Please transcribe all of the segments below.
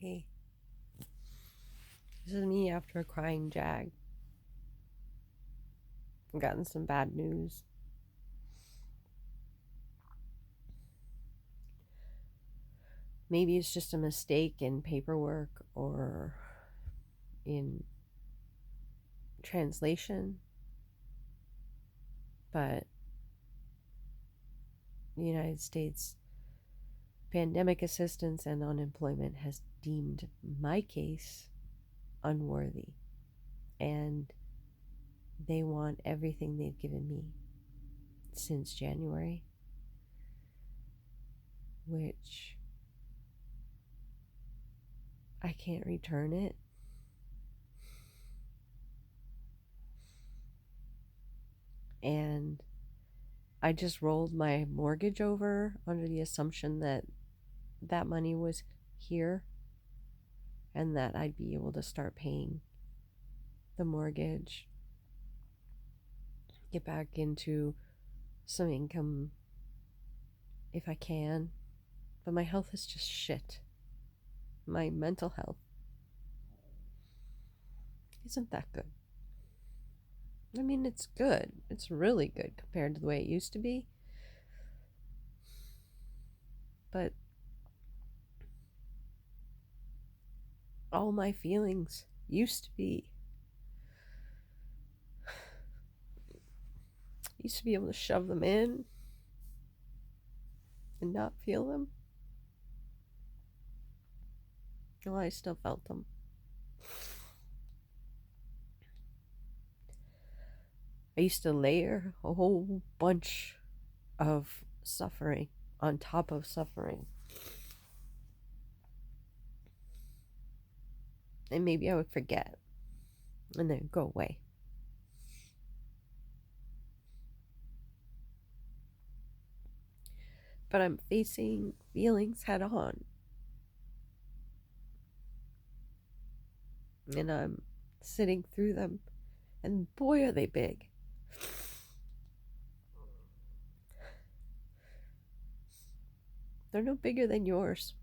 Hey, this is me after a crying jag. I've gotten some bad news. Maybe it's just a mistake in paperwork or in translation, but the United States Pandemic Assistance and Unemployment has deemed my case unworthy, and they want everything they've given me since January, which I can't return it. And I just rolled my mortgage over under the assumption that that money was here and that I'd be able to start paying the mortgage, get back into some income if I can. But my health is just shit. My mental health isn't that good. I mean, it's good. It's really good compared to the way it used to be. But all my feelings used to be able to shove them in and not feel them. Oh, I still felt them. I used to layer a whole bunch of suffering on top of suffering. And maybe I would forget and then go away. But I'm facing feelings head on. And I'm sitting through them. And boy, are they big. They're no bigger than yours.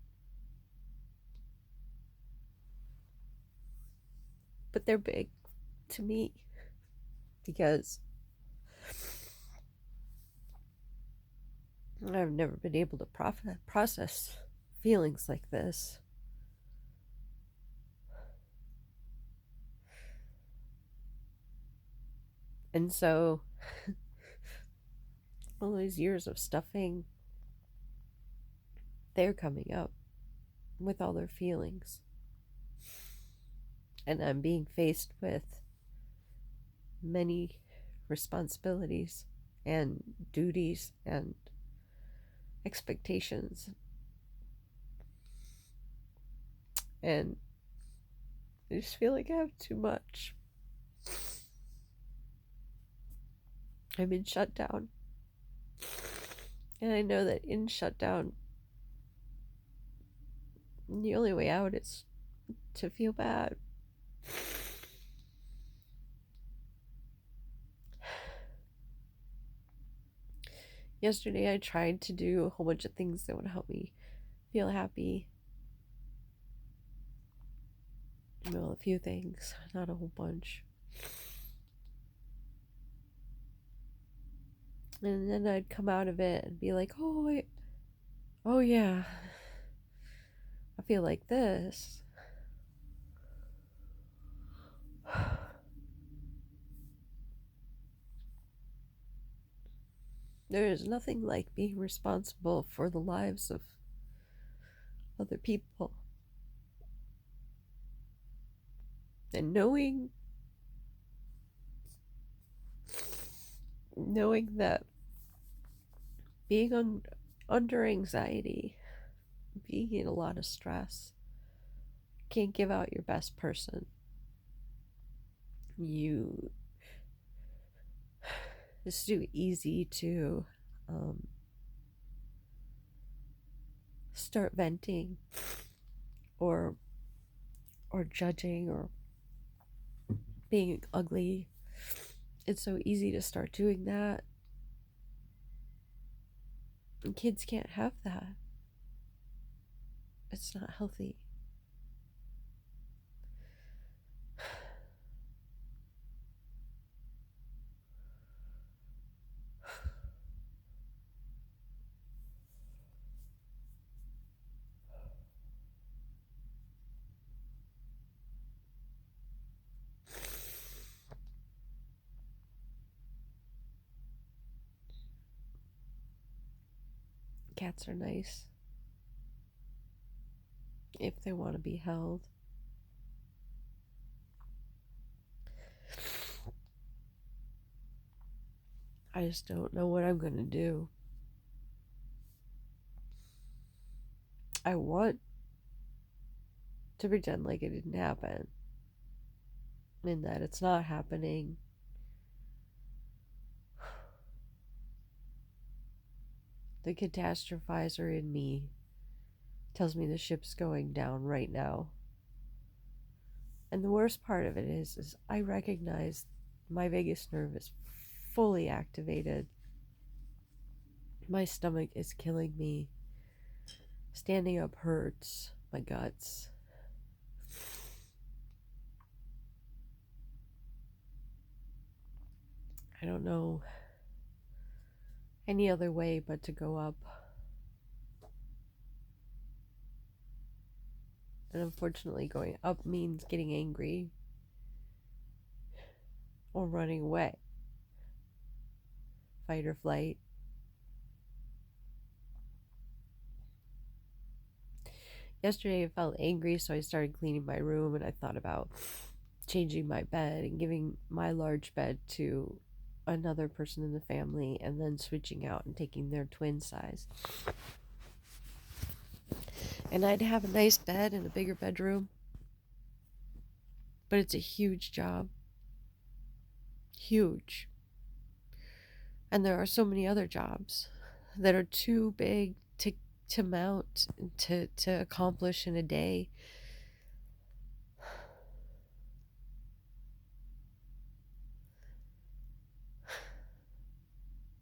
But they're big to me because I've never been able to process feelings like this. And so, all these years of stuffing, they're coming up with all their feelings. And I'm being faced with many responsibilities and duties and expectations. And I just feel like I have too much. I'm in shutdown. And I know that in shutdown, the only way out is to feel bad. Yesterday, I tried to do a whole bunch of things that would help me feel happy. Well, a few things, not a whole bunch. And then I'd come out of it and be like, oh yeah, I feel like this. There is nothing like being responsible for the lives of other people. And knowing that being under anxiety, being in a lot of stress, can't give out your best person. It's too easy to start venting or judging or being ugly. It's so easy to start doing that. And kids can't have that. It's not healthy. Cats are nice if they want to be held. I just don't know what I'm going to do. I want to pretend like it didn't happen and that it's not happening. The catastrophizer in me tells me the ship's going down right now. And the worst part of it is I recognize my vagus nerve is fully activated. My stomach is killing me. Standing up hurts my guts. I don't know any other way but to go up. And unfortunately, going up means getting angry or running away. Fight or flight. Yesterday I felt angry, so I started cleaning my room, and I thought about changing my bed and giving my large bed to another person in the family, and then switching out and taking their twin size. And I'd have a nice bed and a bigger bedroom, but it's a huge job. Huge. And there are so many other jobs that are too big to mount, to accomplish in a day.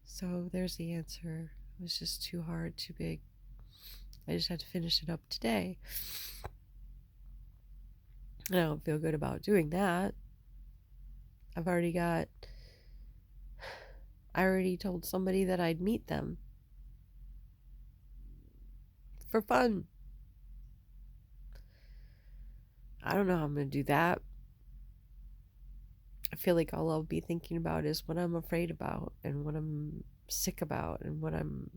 So there's the answer. It was just too hard, too big. I just had to finish it up today. I don't feel good about doing that. I already told somebody that I'd meet them for fun. I don't know how I'm going to do that. I feel like all I'll be thinking about is what I'm afraid about and what I'm sick about and what I'm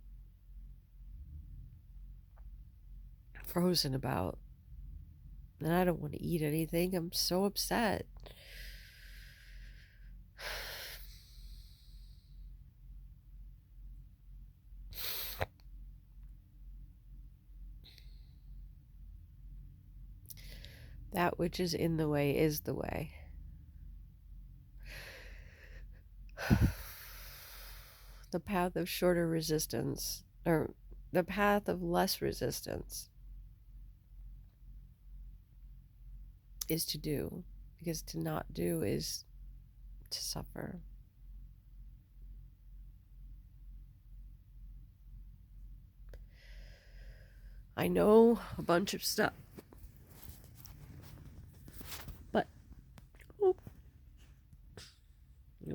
frozen about. And I don't want to eat anything. I'm so upset. That which is in the way is the way. The path of shorter resistance, or the path of less resistance, is to do, because to not do is to suffer. I know a bunch of stuff, but I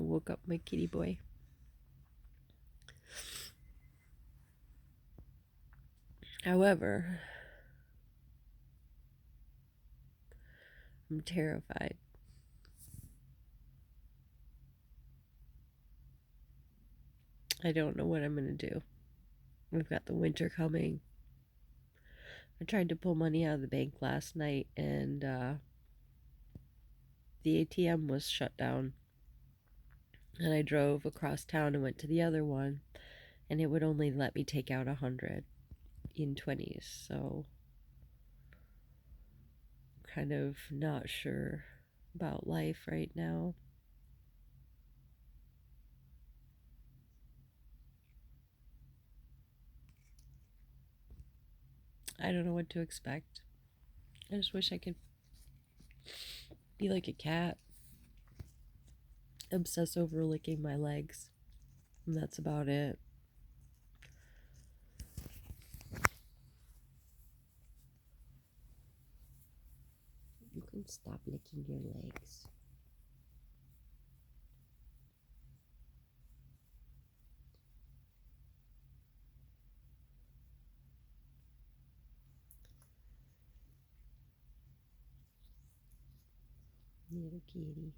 woke up my kitty boy. However, I'm terrified. I don't know what I'm going to do. We've got the winter coming. I tried to pull money out of the bank last night, and the ATM was shut down. And I drove across town and went to the other one, and it would only let me take out 100 in 20s. So I'm kind of not sure about life right now. I don't know what to expect. I just wish I could be like a cat, obsess over licking my legs, and that's about it. You can stop licking your legs. Little kitty.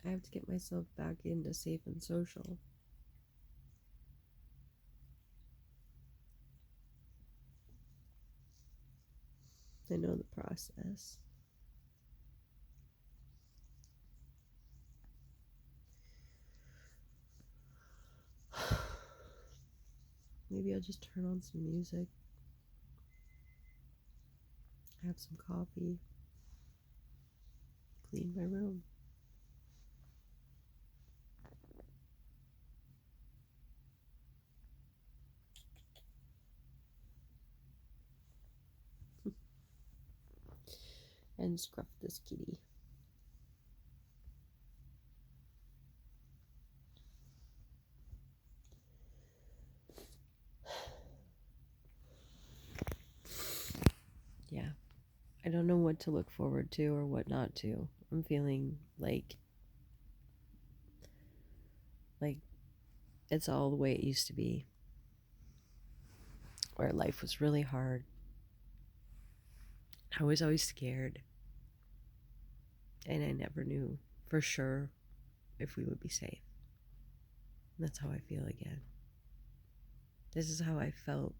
I have to get myself back into safe and social. I know the process. Maybe I'll just turn on some music, have some coffee, clean my room. And scruff this kitty. Yeah. I don't know what to look forward to or what not to. I'm feeling like it's all the way it used to be, where life was really hard. I was always scared, and I never knew for sure if we would be safe. And that's how I feel again. This is how I felt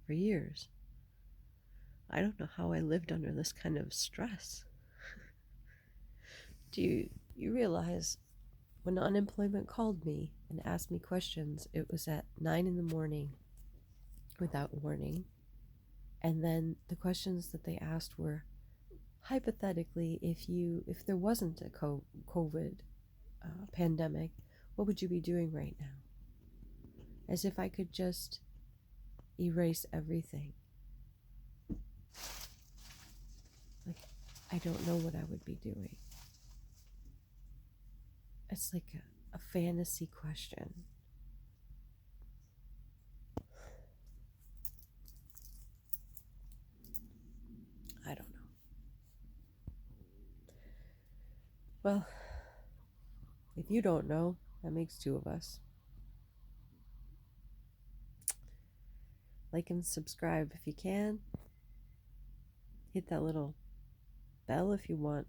for years. I don't know how I lived under this kind of stress. Do you realize when unemployment called me and asked me questions, it was at 9 in the morning without warning. And then the questions that they asked were, hypothetically, if there wasn't a COVID pandemic, what would you be doing right now? As if I could just erase everything. Like, I don't know what I would be doing. It's like a fantasy question. I don't know. Well, if you don't know, that makes two of us. Like and subscribe if you can. Hit that little bell if you want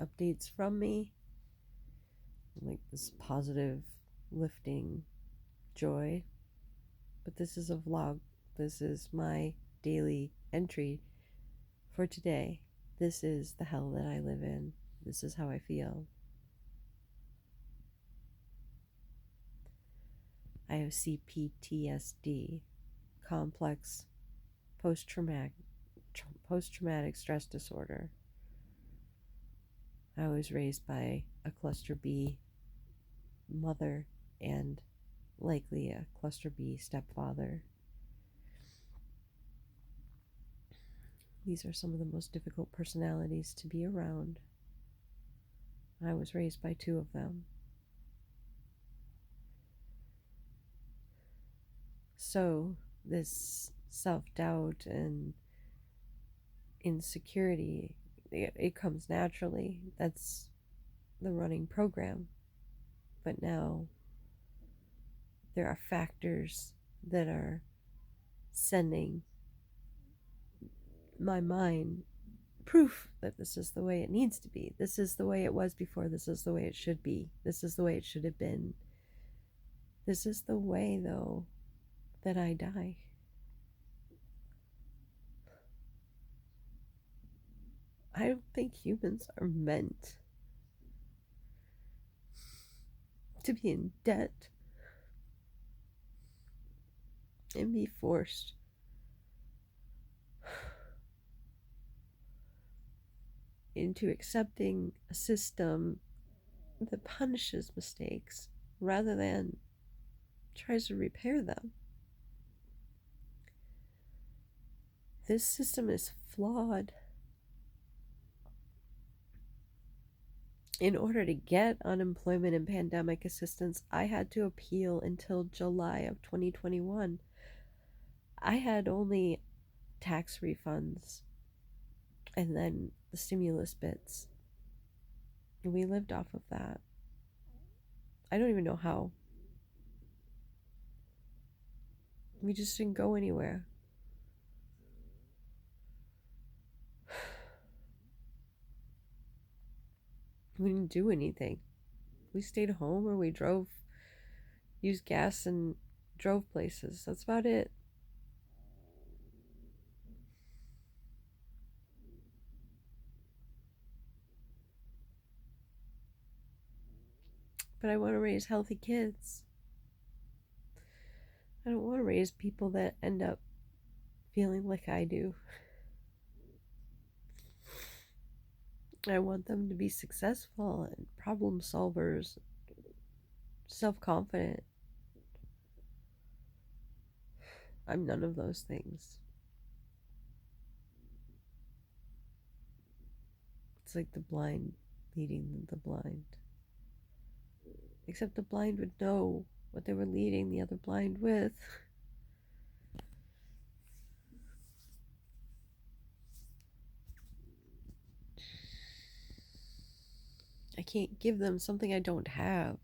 updates from me. Like this positive, lifting joy. But this is a vlog. This is my daily entry for today. This is the hell that I live in. This is how I feel. I have C-PTSD, complex post-traumatic stress disorder. I was raised by a cluster B mother and likely a cluster B stepfather. These are some of the most difficult personalities to be around. I was raised by two of them. So this self-doubt and insecurity, it comes naturally. That's the running program. But now there are factors that are sending my mind proof that this is the way it needs to be. This is the way it was before. This is the way it should be. This is the way it should have been. This is the way, though, that I die. I don't think humans are meant to be in debt and be forced into accepting a system that punishes mistakes rather than tries to repair them. This system is flawed. In order to get unemployment and pandemic assistance, I had to appeal until July of 2021. I had only tax refunds and then the stimulus bits. And we lived off of that. I don't even know how. We just didn't go anywhere. We didn't do anything. We stayed home or we drove, used gas and drove places. That's about it. But I want to raise healthy kids. I don't want to raise people that end up feeling like I do. I want them to be successful and problem solvers, self confident. I'm none of those things. It's like the blind leading the blind. Except the blind would know what they were leading the other blind with. I can't give them something I don't have.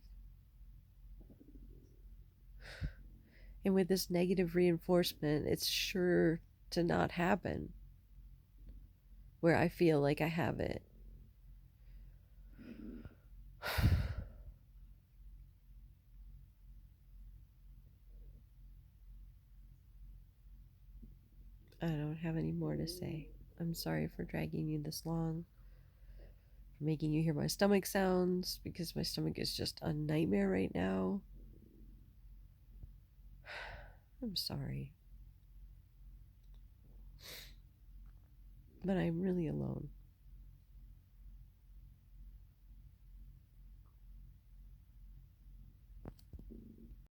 And with this negative reinforcement, it's sure to not happen where I feel like I have it. I don't have any more to say. I'm sorry for dragging you this long, for making you hear my stomach sounds, because my stomach is just a nightmare right now. I'm sorry. But I'm really alone.